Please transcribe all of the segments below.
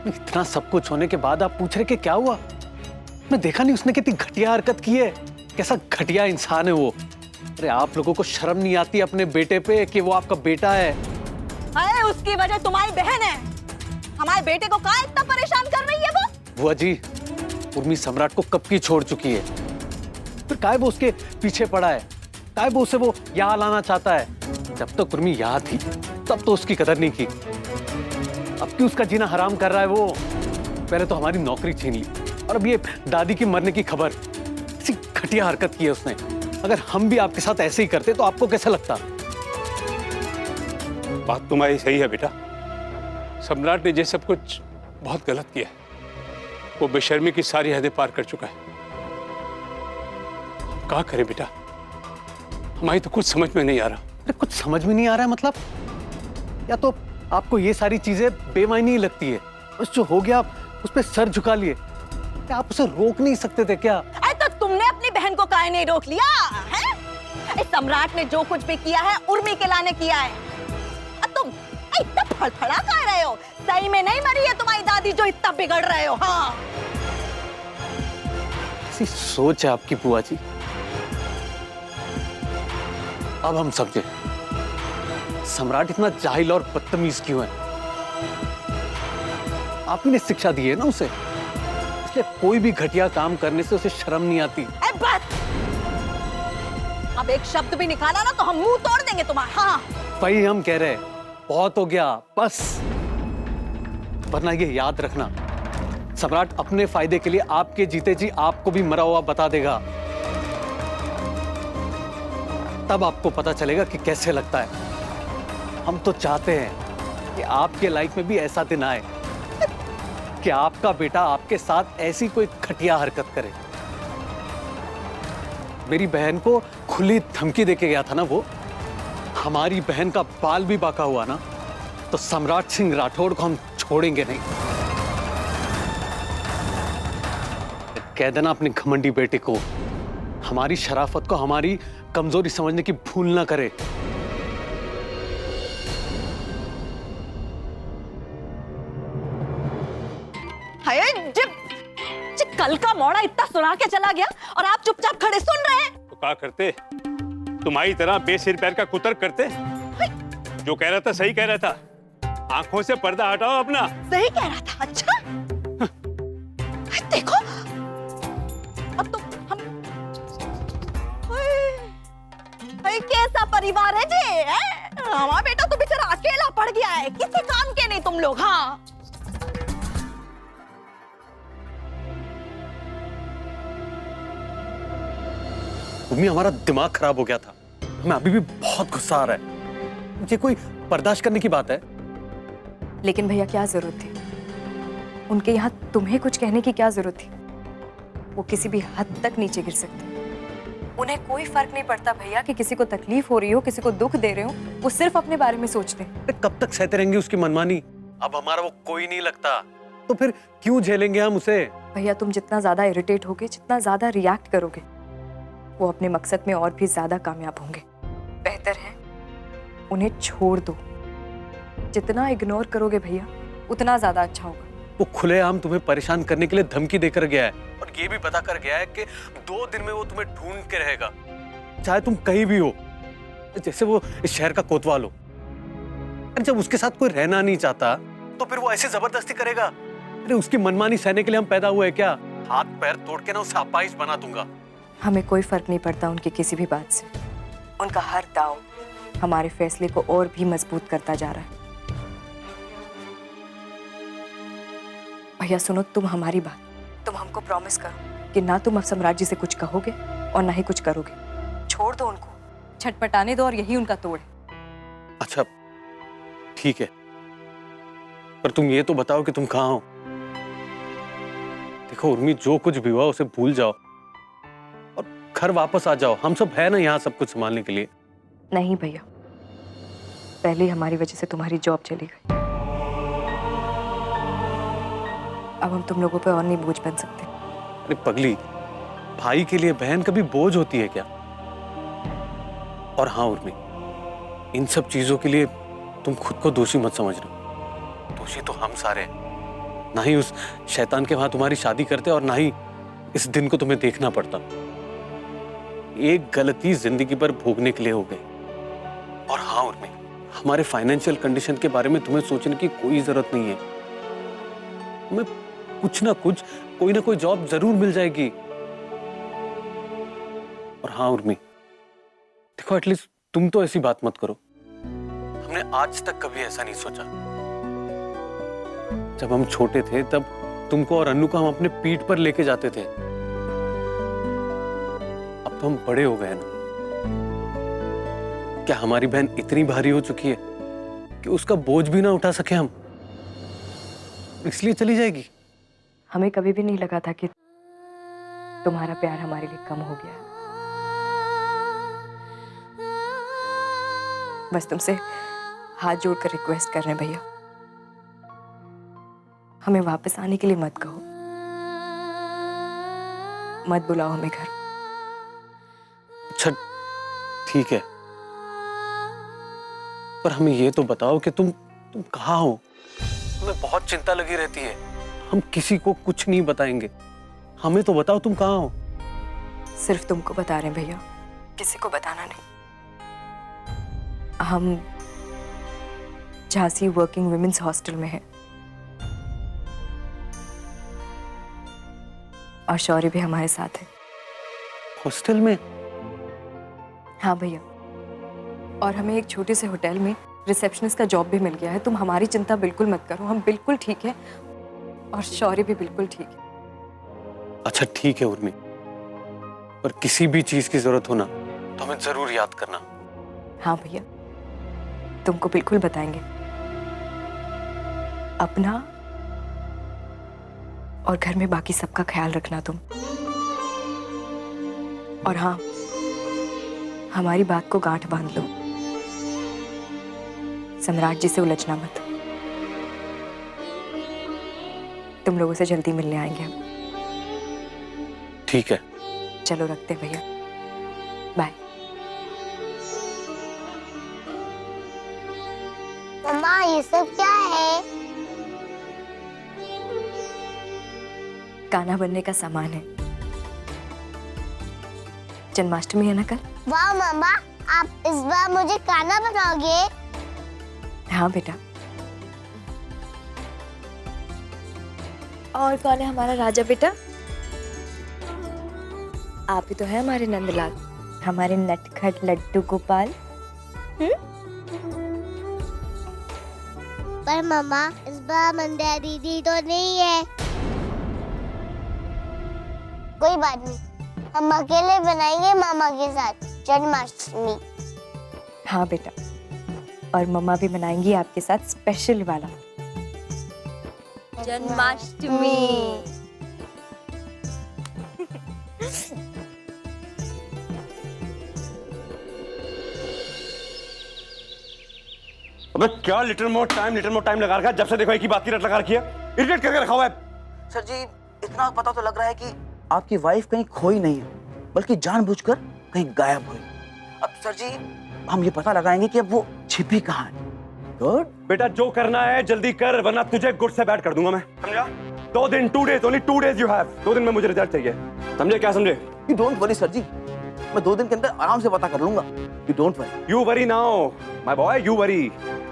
इतना सब कुछ होने के बाद आप पूछ रहे कि क्या हुआ? मैं देखा नहीं उसने कितनी घटिया हरकत की है, कैसा घटिया इंसान है वो। अरे आप लोगों को शर्म नहीं आती अपने बेटे पे कि वो आपका बेटा है? अरे उसकी वजह तुम्हारी बहन है। हमारे बेटे को कहाँ इतना परेशान कर रही है वो? बुआ जी, उर्मी सम्राट को कब की छोड़ चुकी है, फिर काहे वो उसके पीछे पड़ा है, काहे वो उसे वो यहाँ लाना चाहता है। जब तक उर्मी यहाँ थी तब तो उसकी कदर नहीं की, अब क्यों उसका जीना हराम कर रहा है वो? पहले तो हमारी नौकरी छीन ली और अब ये दादी की मरने की खबर। ऐसी घटिया हरकत की है उसने। अगर हम भी आपके साथ ऐसे ही करते तो आपको कैसा लगता? बात तुम्हारी सही है बेटा, सम्राट ने ये सब कुछ बहुत गलत किया। वो बेशर्मी की सारी हदें पार कर चुका है। क्या करें बेटा, हमारी तो कुछ समझ में नहीं आ रहा। अरे कुछ समझ में नहीं आ रहा है मतलब? या तो आपको ये सारी चीजें बेमायनी लगती है, बस जो हो गया आप उस पर सर झुका लिए। क्या आप उसे रोक नहीं सकते थे क्या? अरे तो तुमने अपनी बहन को काहे नहीं रोक लिया है? इस सम्राट ने जो कुछ भी किया है उर्मी के लाने किया है। तुम इतना फड़फड़ा कर रहे हो, सही में नहीं मरी है तुम्हारी दादी जो इतना बिगड़ रहे हो? हाँ, ऐसी सोच है आपकी बुआ जी। अब हम समझे सम्राट इतना जाहिल और बदतमीज क्यों है। आप ही ने शिक्षा दी है ना उसे, इसलिए कोई भी घटिया काम करने से उसे शर्म नहीं आती। बस अब एक शब्द भी निकाला ना तो हम मुंह तोड़ देंगे तुम्हारा। हाँ, वही हम कह रहे हैं, बहुत हो गया बस। वरना ये याद रखना, सम्राट अपने फायदे के लिए आपके जीते जी आपको भी मरा हुआ बता देगा। तब आपको पता चलेगा कि कैसे लगता है। हम तो चाहते हैं कि आपके लाइफ में भी ऐसा दिन आए कि आपका बेटा आपके साथ ऐसी कोई घटिया हरकत करे। मेरी बहन को खुली धमकी देके गया था ना वो। हमारी बहन का बाल भी बाका हुआ ना तो सम्राट सिंह राठौड़ को हम छोड़ेंगे नहीं। कह देना अपने घमंडी बेटे को हमारी शराफत को हमारी कमजोरी समझने की भूल ना करे। जब कल का मोड़ा इतना सुना के चला गया और आप चुपचाप खड़े सुन रहे हैं। तो क्या करते, तुम्हारी तरह बेसिर पैर का कुतर्क करते? जो कह रहा था सही कह रहा था, आंखों से पर्दा हटाओ अपना। सही कह रहा था? अच्छा देखो अब तो हम कैसा परिवार है जी है? हमारा बेटा तो बेचारा अकेला पड़ गया है, किसी काम के नहीं तुम लोग। हाँ, उम्मी हमारा दिमाग खराब हो गया था। मैं अभी भी बहुत गुस्सा आ रहा है। ये कोई बर्दाश्त करने की बात है? लेकिन भैया क्या जरूरत थी? उनके यहाँ तुम्हें कुछ कहने की क्या जरूरत थी? वो किसी भी हद तक नीचे गिर सकते। उन्हें कोई फर्क नहीं पड़ता भैया कि किसी को तकलीफ हो रही हो, किसी को दुख दे रहे हो, वो सिर्फ अपने बारे में सोचते हैं। कब तक सहते रहेंगे उसकी मनमानी? अब हमारा वो कोई नहीं लगता तो फिर क्यों झेलेंगे हम उसे? भैया तुम जितना ज्यादा इरिटेट होगे, जितना ज्यादा रिएक्ट करोगे, वो अपने मकसद में और भी ज्यादा कामयाब होंगे। बेहतर है उन्हें छोड़ दो। जितना इग्नोर करोगे भैया उतना ज्यादा अच्छा होगा। वो खुलेआम तुम्हें परेशान करने के लिए धमकी देकर गया है और ये भी बता कर गया है कि 2 दिन में वो तुम्हें ढूंढ के रहेगा, चाहे तुम कहीं भी हो, जैसे वो इस शहर का कोतवाल हो। अरे जब उसके साथ कोई रहना नहीं चाहता तो फिर वो ऐसे जबरदस्ती करेगा? अरे उसकी मनमानी सहने के लिए हम पैदा हुए हैं क्या? हाथ पैर तोड़ के ना उसे अपाहिज बना दूंगा। हमें कोई फर्क नहीं पड़ता उनकी किसी भी बात से। उनका हर दाव हमारे फैसले को और भी मजबूत करता जा रहा है। भैया सुनो, तुम हमारी बात, तुम हमको प्रॉमिस करो कि ना तुम अब सम्राट जी से कुछ कहोगे और ना ही कुछ करोगे। छोड़ दो उनको, छटपटाने दो और यही उनका तोड़ है। अच्छा ठीक है, पर तुम ये तो बताओ कि तुम कहाँ हो? देखो उर्मी, जो कुछ भी हुआ उसे भूल जाओ और घर वापस आ जाओ। हम सब है ना यहाँ सब कुछ संभालने के लिए। नहीं भैया, पहले ही हमारी वजह से तुम्हारी जॉब चली गई। अब हम तुम लोगों पे और नहीं बोझ बन सकते। अरे पगली, भाई के लिए बहन कभी बोझ होती है क्या? और हाँ उर्मी, इन सब चीजों के लिए तुम खुद को दोषी मत समझना। दोषी तो हम सारे हैं। ना ही उस शैतान के वहां तुम्हारी शादी करते और ना ही इस दिन को तुम्हें देखना पड़ता। एक गलती जिंदगी भर भोगने के लिए हो गई। और हाँ उर्मी, हमारे फाइनेंशियल कंडीशन के बारे में तुम्हें सोचने की कोई जरूरत नहीं है। मैं कुछ ना कुछ, कोई ना कोई जॉब जरूर मिल जाएगी। और हाँ उर्मी, देखो एटलीस्ट तुम तो ऐसी बात मत करो। हमने आज तक कभी ऐसा नहीं सोचा। जब हम छोटे थे तब तुमको और अन्नू को हम अपने पीठ पर लेके जाते थे। अब तो हम बड़े हो गए ना। क्या हमारी बहन इतनी भारी हो चुकी है कि उसका बोझ भी ना उठा सके हम, इसलिए चली जाएगी? हमें कभी भी नहीं लगा था कि तुम्हारा प्यार हमारे लिए कम हो गया है। बस तुमसे हाथ जोड़कर रिक्वेस्ट कर रहे हैं भैया, हमें वापस आने के लिए मत कहो, मत बुलाओ हमें घर। अच्छा ठीक है, पर हमें ये तो बताओ कि तुम कहाँ हो? हमें बहुत चिंता लगी रहती है। हम किसी को कुछ नहीं बताएंगे। हमें तो बताओ तुम कहाँ हो? सिर्फ तुमको बता रहे हैं भैया, किसी को बताना नहीं। हम झांसी वर्किंग वुमेन्स हॉस्टल में हैं और शौर्य भी हमारे साथ है। हॉस्टल में? हाँ भैया, और हमें एक छोटे से होटल में रिसेप्शनिस्ट का जॉब भी मिल गया है। तुम हमारी चिंता बिल्कुल मत करो, हम बिल्कुल ठीक है और शौर्य भी बिल्कुल ठीक है। अच्छा ठीक है उर्मी, पर किसी भी चीज की जरूरत हो ना तो हमें जरूर याद करना। हाँ भैया, तुमको बिल्कुल बताएंगे। अपना और घर में बाकी सबका ख्याल रखना तुम। और हाँ, हमारी बात को गांठ बांध लो, सम्राट जी से उलझना मत। तुम लोगों से जल्दी मिलने आएंगे हम। ठीक है, चलो रखते हैं भैया, बाय। मम्मा ये सब क्या है? गाना बनने का सामान है। जन्माष्टमी है ना कल? वाह मम्मा, आप इस बार मुझे खाना बनाओगे? हाँ बेटा। और कौन है हमारा राजा बेटा? आप ही तो है हमारे नंदलाल, हमारे नटखट लड्डू गोपाल। पर मम्मा इस बार मंदिरा दीदी तो नहीं है। कोई बात नहीं, हम अकेले बनाएंगे मामा के साथ जन्माष्टमी। हाँ बेटा, और मम्मा भी बनाएंगी आपके साथ स्पेशल वाला जन्माष्टमी। अबे क्या लिटिल मोर टाइम लगा रखा है? जब से देखो एक ही बात की रट लगा रखी है। इरिटेट करके रखा हुआ है। सर जी, इतना पता तो लग रहा है कि आपकी वाइफ कहीं खोई नहीं है, बल्कि जानबूझकर कहीं गायब हुई। अब सर जी, हम ये पता लगाएंगे कि अब वो छिपी कहाँ है। गुड बेटा, जो करना है जल्दी कर, वरना तुझे गुड से बैड कर दूंगा मैं, समझा? 2 दिन, 2 days, only 2 days you have। 2 दिन में मुझे रिजल्ट चाहिए, समझे? क्या समझे? यू डोंट वरी सर जी, मैं 2 दिन के अंदर आराम से पता कर लूंगा। You don't worry. You worry now, my boy, you worry।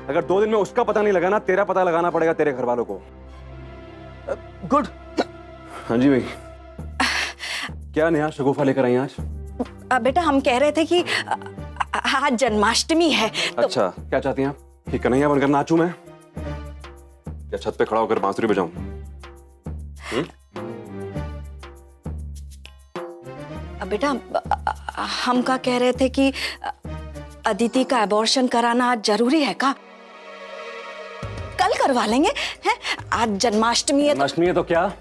अगर 2 दिन में उसका पता नहीं लगाना, तेरा पता लगाना पड़ेगा तेरे घर वालों को। गुड। हाँ जी भाई, क्या नया शगुफा लेकर आई आज? बेटा हम कह रहे थे कि आज जन्माष्टमी है तो... अच्छा, क्या चाहती हैं आप कि कन्हैया बनकर नाचूं मैं, या छत पे खड़ा होकर बांसुरी बजाऊं? बेटा हम का कह रहे थे कि अदिति का अबॉर्शन कराना आज जरूरी है का? कल करवा लेंगे हैं? आज जन्माष्टमी है तो... जन्माष्टमी है तो क्या?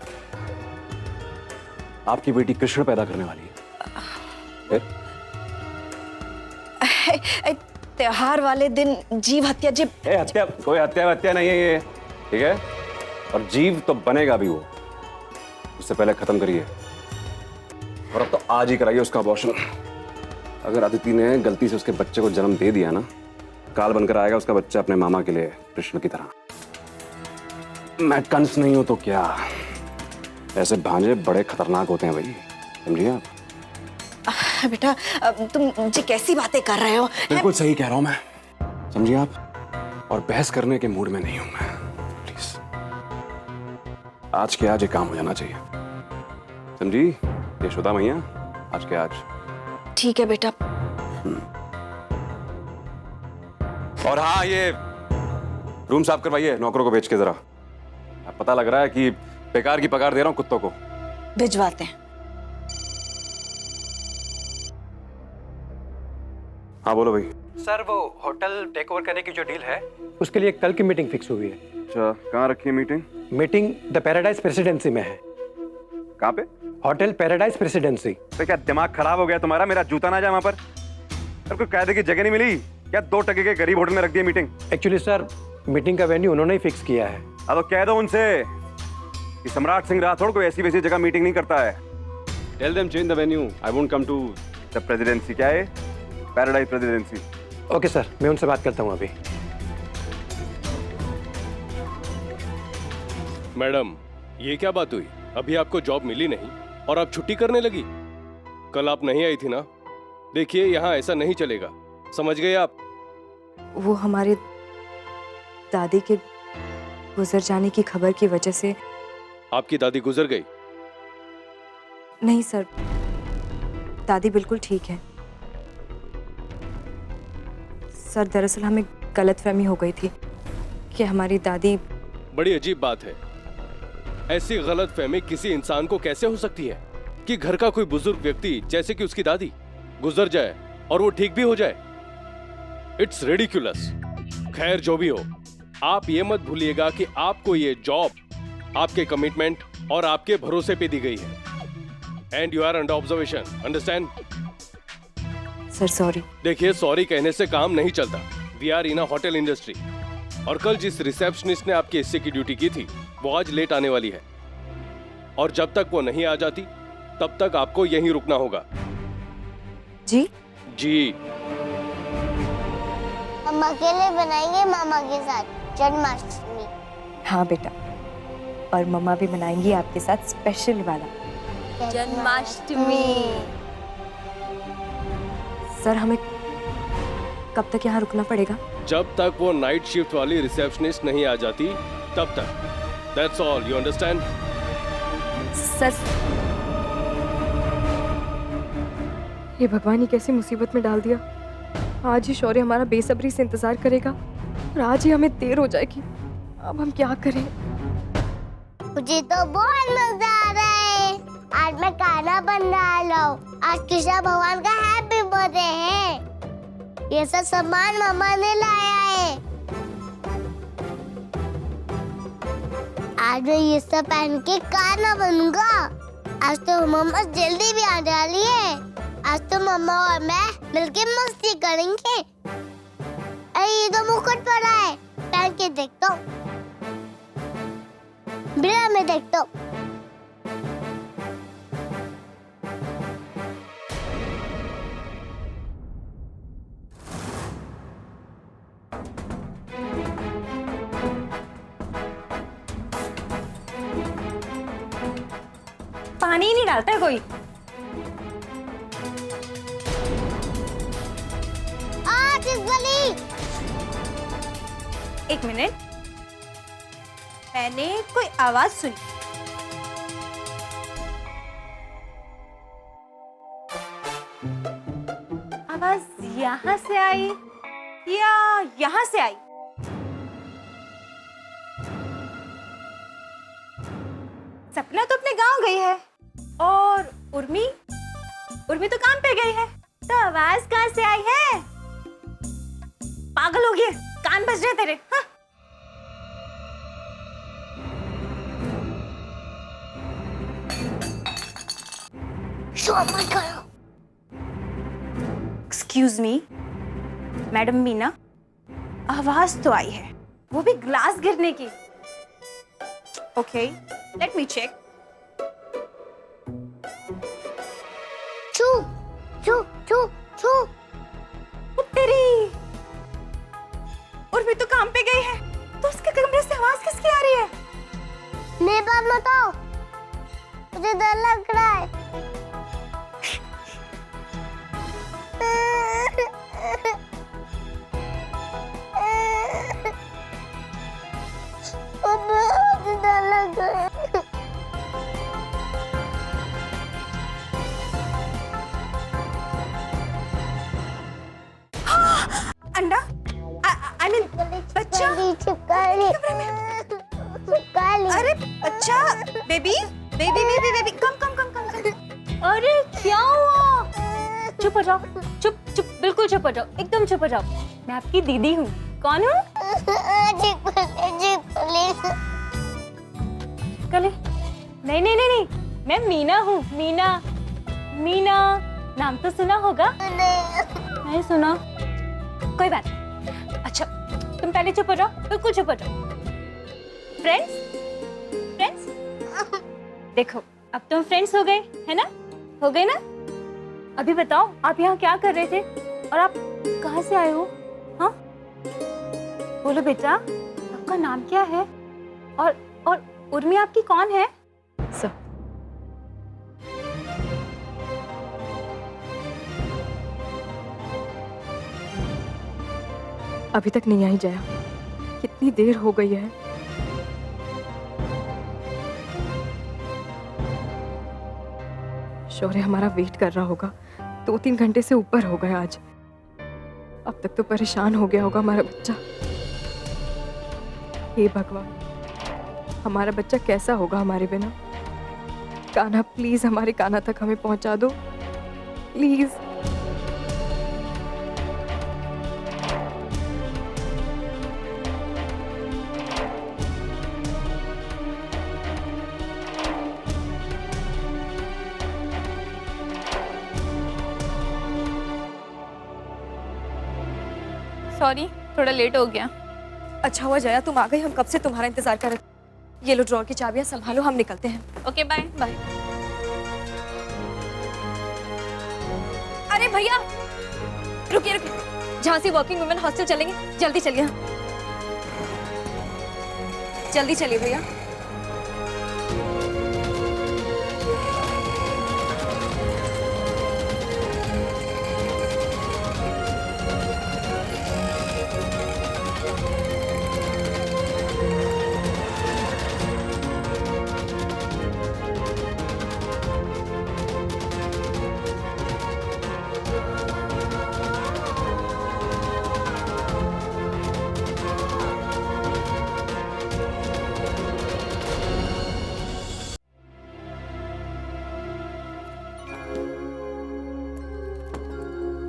आपकी बेटी कृष्ण पैदा करने वाली है। त्योहार वाले दिन जीव हत्या हत्या, कोई हत्या नहीं है ये, ठीक है? और जीव तो बनेगा भी वो, उससे पहले खत्म करिए। और अब तो आज ही कराइए उसका अबॉर्शन। अगर अदिति ने गलती से उसके बच्चे को जन्म दे दिया ना, काल बनकर आएगा उसका बच्चा अपने मामा के लिए, कृष्ण की तरह। मैं कंस नहीं हूं तो क्या, ऐसे भांजे बड़े खतरनाक होते हैं भाई, समझिए आप। बेटा तुम मुझे कैसी बातें कर रहे हो? बिल्कुल सही कह रहा हूं मैं, समझिए आप। और बहस करने के मूड में नहीं हूं मैं, प्लीज। आज के आज ये काम हो जाना चाहिए, समझी यशोदा मैया, आज के आज। ठीक है बेटा। और हाँ, ये रूम साफ करवाइए नौकरों को भेज के जरा। पता लग रहा है कि बेकार की पगार दे रहा हूं कुत्तों को। भिजवाते हैं। हाँ बोलो भाई। सर वो होटल टेक ओवर करने की जो डील है उसके लिए कल की मीटिंग फिक्स हुई है। अच्छा, कहाँ रखी है meeting? Meeting the paradise presidency में है। कहाँ पे? Hotel paradise presidency. तो क्या दिमाग खराब हो गया तुम्हारा? मेरा जूता ना जाए वहां पर। अरे कोई कायदे की जगह नहीं मिली क्या? 2 टके के गरीब होटल में रख दिया मीटिंग। एक्चुअली सर मीटिंग का वेन्यू उन्होंने ही फिक्स किया है। अब तो कह दो उनसे कि सम्राट सिंह राठौड़ कोई ऐसी वैसी जगह मीटिंग नहीं करता है। Tell them change the venue, I won't come to the presidency. क्या है? Paradise presidency. ओके सर, मैं उनसे बात करता हूँ अभी। मैडम, ये क्या बात हुई? अभी आपको जॉब मिली नहीं और आप छुट्टी करने लगी? कल आप नहीं आई थी ना? देखिए यहाँ ऐसा नहीं चलेगा, समझ गए आप? वो हमारे दादी के गुजर जाने की खबर की वजह से। आपकी दादी गुजर गई? नहीं सर, दादी बिल्कुल ठीक है। सर दरअसल हमें गलतफहमी हो गई थी कि हमारी दादी। बड़ी अजीब बात है, ऐसी गलतफहमी किसी इंसान को कैसे हो सकती है कि घर का कोई बुजुर्ग व्यक्ति जैसे कि उसकी दादी गुजर जाए और वो ठीक भी हो जाए? It's ridiculous. खैर जो भी हो, आप ये मत भूलिएगा कि आपको ये जॉब आपके कमिटमेंट और आपके भरोसे पे दी गई है। And you are under observation, understand? Sir sorry. देखिए, सॉरी कहने से काम नहीं चलता। We are in a hotel industry. और कल जिस रिसेप्शनिस्ट ने आपके हिस्से की ड्यूटी की थी वो आज लेट आने वाली है, और जब तक वो नहीं आ जाती तब तक आपको यहीं रुकना होगा। जी जी। हम अकेले बनाएंगे मामा के साथ जन्माष्टमी। हाँ बेटा, और मम्मा भी बनाएंगी आपके साथ स्पेशल वाला जन्माष्टमी। सर हमें कब तक यहाँ रुकना पड़ेगा? जब तक वो नाइट शिफ्ट वाली रिसेप्शनिस्ट नहीं आ जाती तब तक। That's all, you understand? Sir ये भगवान ही कैसी मुसीबत में डाल दिया। आज ही शौर्य हमारा बेसब्री से इंतजार करेगा और आज ही हमें देर हो जाएगी। अब हम क्या करें? मुझे तो बहुत मजा आ रहा है। आज मैं खाना बना रहा हूँ। आज कृष्ण भगवान का हैप्पी बर्थडे है। ये सब सामान मामा ने लाया है। आज मैं ये सब पहन के खाना बनूंगा। आज तो मम्मा जल्दी भी आ रही है। आज तो मम्मा और मैं मिलके मस्ती करेंगे। अरे ये तो मुकुट पड़ा है, पहन के देखता हूँ। बिना मैं देखता हूँ। पानी ही नहीं डालता है कोई। एक मिनट, मैंने कोई आवाज सुनी। आवाज यहाँ से आई या यहाँ से आई? सपना तो अपने गांव गई है और उर्मी तो काम पे गई है, तो आवाज कहाँ से आई है? पागल हो गई, कान बज रहे तेरे। हाँ? एक्सक्यूज मी मैडम मीना, आवाज तो आई है, वो भी ग्लास गिरने की। Okay, let me check. छू छू छू छू। तेरी उर्मी तो काम पे गई है, तो उसके कमरे से आवाज किसकी आ रही है? मेरे पास मत आओ, मुझे डर लग रहा है। मुझे डर लग रहा है। अंडा आई मीन बच्चा। छिपकली। अरे अच्छा baby baby baby baby come come come come come. अरे क्या हुआ? चुप हो जाओ, चुप चुप, बिल्कुल चुप हो जाओ, एकदम चुप हो जाओ। मैं आपकी दीदी हूँ। कौन हूँ? कले नहीं नहीं नहीं नहीं, मैं मीना हूँ। मीना मीना नाम तो सुना होगा। नहीं सुना? कोई बात नहीं। अच्छा तुम पहले चुप हो जाओ, बिल्कुल चुप हो जाओ। फ्रेंड्स फ्रेंड्स देखो अब तुम फ्रेंड्स हो गए है ना? हो गए ना? अभी बताओ आप यहाँ क्या कर रहे थे और आप कहाँ से आए हो? हाँ बोलो बेटा, आपका नाम क्या है और उर्मी आपकी कौन है? सब अभी तक नहीं आई जया, कितनी देर हो गई है। शौर्य हमारा वेट कर रहा होगा, 2-3 घंटे से ऊपर हो गए आज। अब तक तो परेशान हो गया होगा हमारा बच्चा। हे भगवान, हमारा बच्चा कैसा होगा हमारे बिना? कान्हा प्लीज हमारे कान्हा तक हमें पहुंचा दो प्लीज। सॉरी थोड़ा लेट हो गया। अच्छा हुआ जया तुम आ गई, हम कब से तुम्हारा इंतजार कर रहे थे। ये लो ड्रॉर की चाबियां संभालो, हम निकलते हैं। Okay bye bye. अरे भैया रुकिए रुकिए, झांसी वर्किंग वुमेन हॉस्टल चलेंगे, जल्दी चलिए। जल्दी चलिए भैया।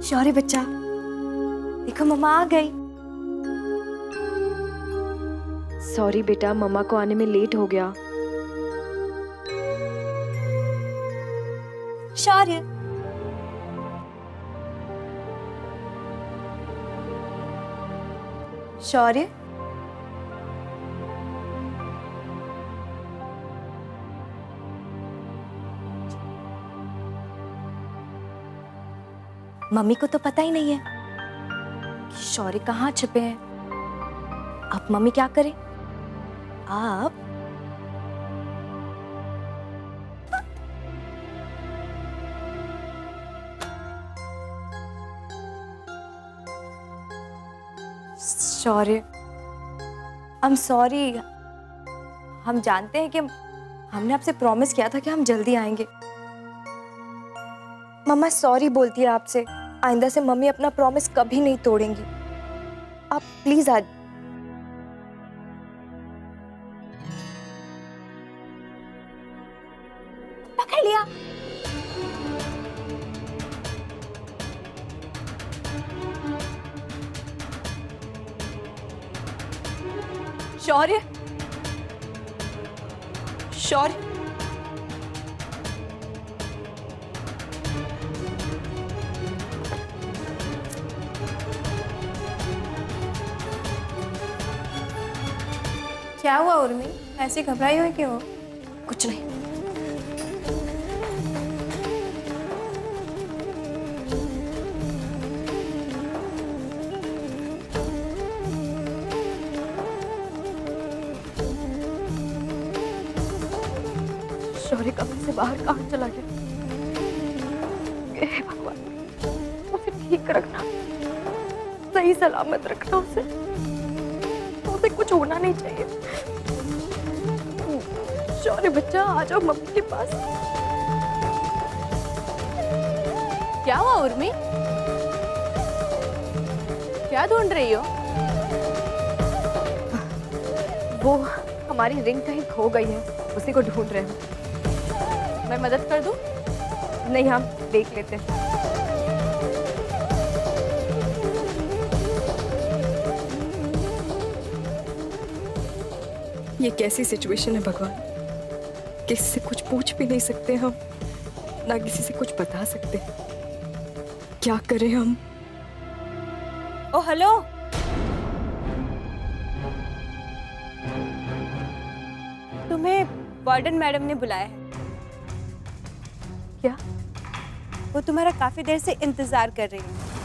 शौर्य बच्चा देखो मम्मा आ गई। सॉरी बेटा, मम्मा को आने में लेट हो गया। शौर्य शौर्य मम्मी को तो पता ही नहीं है कि शौर्य कहाँ छिपे हैं। अब मम्मी क्या करे? आप शौर्य आई एम सॉरी। हम जानते हैं कि हमने आपसे प्रॉमिस किया था कि हम जल्दी आएंगे। मम्मा सॉरी बोलती है आपसे, आइंदा से मम्मी अपना प्रॉमिस कभी नहीं तोड़ेंगी। आप प्लीज आज पकड़ लिया। शौर्य शौर्य क्या हुआ उर्मी, ऐसी घबराई हुई क्यों? कुछ नहीं। शौर्य कमरे से बाहर कहाँ चला गया? हे भगवान, उसे ठीक रखना, सही सलामत रखना उसे कुछ होना नहीं चाहिए। शौर्य बच्चा, आ जाओ मम्मी के पास। क्या हुआ उर्मी? क्या ढूंढ रही हो? वो हमारी रिंग कहीं खो गई है, उसी को ढूंढ रहे हैं। मैं मदद कर दूं? नहीं, हम देख लेते हैं। ये कैसी सिचुएशन है भगवान, किसी से कुछ पूछ भी नहीं सकते हम, ना किसी से कुछ बता सकते। क्या करें हम? ओ हेलो, तुम्हें वार्डन मैडम ने बुलाया है। क्या? वो तुम्हारा काफी देर से इंतजार कर रही है।